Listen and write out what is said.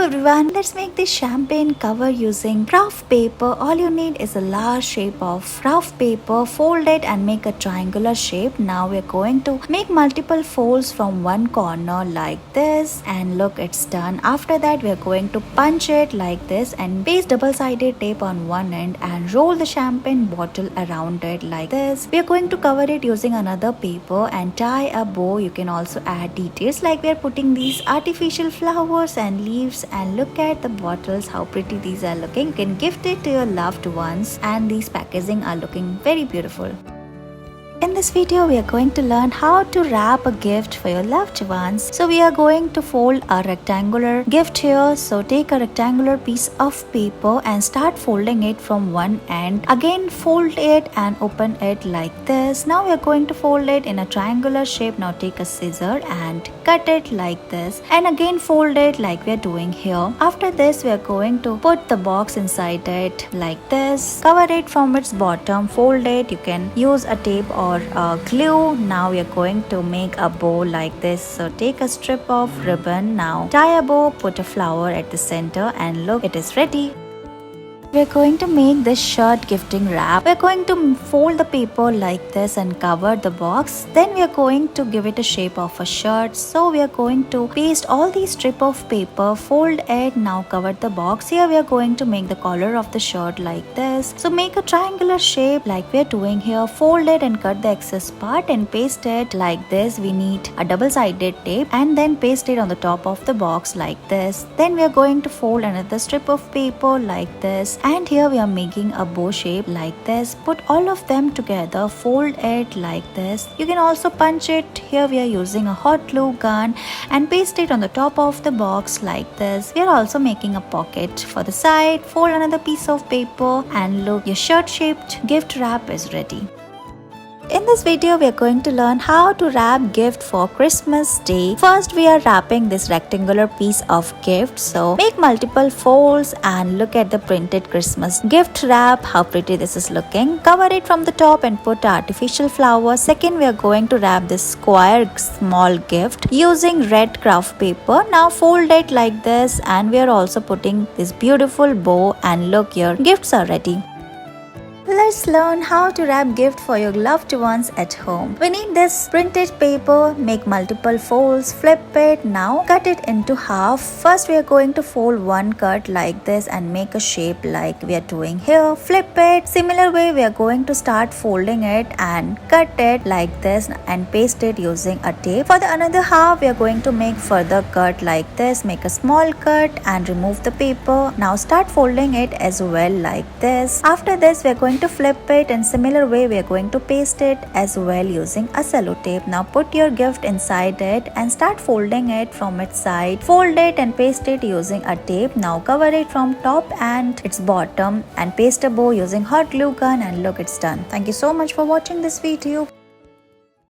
everyone, let's make this champagne cover using craft paper. All you need is a large shape of craft paper, fold it and make a triangular shape. Now we're going to make multiple folds from one corner like this, and look, it's done. After that we're going to punch it like this and paste double-sided tape on one end and roll the champagne bottle around it like this. We're going to cover it using another paper and tie a bow. You can also add details like we're putting these artificial flowers and leaves, and look at the bottles, how pretty these are looking. You can gift it to your loved ones, and these packaging are looking very beautiful. In this video, we are going to learn how to wrap a gift for your loved ones. So we are going to fold a rectangular gift here. So take a rectangular piece of paper and start folding it from one end. Again, fold it and open it like this. Now we are going to fold it in a triangular shape. Now take a scissor and cut it like this, and again fold it like we are doing here. After this, we are going to put the box inside it like this. Cover it from its bottom, fold it. You can use a tape or glue. Now we are going to make a bow like this. So take a strip of ribbon, now tie a bow, put a flower at the center, and look, it is ready. We're going to make this shirt gifting wrap. We're going to fold the paper like this and cover the box. Then we are going to give it a shape of a shirt. So we are going to paste all these strip of paper, fold it, now cover the box. Here we are going to make the collar of the shirt like this. So make a triangular shape like we are doing here. Fold it and cut the excess part and paste it like this. We need a double-sided tape and then paste it on the top of the box like this. Then we are going to fold another strip of paper like this. And here we are making a bow shape like this. Put all of them together, fold it like this. You can also punch it. Here we are using a hot glue gun and paste it on the top of the box like this. We are also making a pocket for the side. Fold another piece of paper, and look, your shirt shaped gift wrap is ready. In this video, we are going to learn how to wrap gift for Christmas Day. First, we are wrapping this rectangular piece of gift. So make multiple folds and look at the printed Christmas gift wrap. How pretty this is looking. Cover it from the top and put artificial flowers. Second, we are going to wrap this square small gift using red craft paper. Now fold it like this, and we are also putting this beautiful bow, and look, your gifts are ready. Let's learn how to wrap gift for your loved ones at home. We need this printed paper. Make multiple folds, flip it, now cut it into half. First we are going to fold one cut like this and make a shape like we are doing here. Flip it. Similar way we are going to start folding it and cut it like this and paste it using a tape. For the another half we are going to make further cut like this. Make a small cut and remove the paper. Now start folding it as well like this. After this we are going to flip it, and similar way we are going to paste it as well using a cello tape. Now put your gift inside it and start folding it from its side. Fold it and paste it using a tape. Now cover it from top and its bottom and paste a bow using hot glue gun, and look, it's done. Thank you so much for watching this video.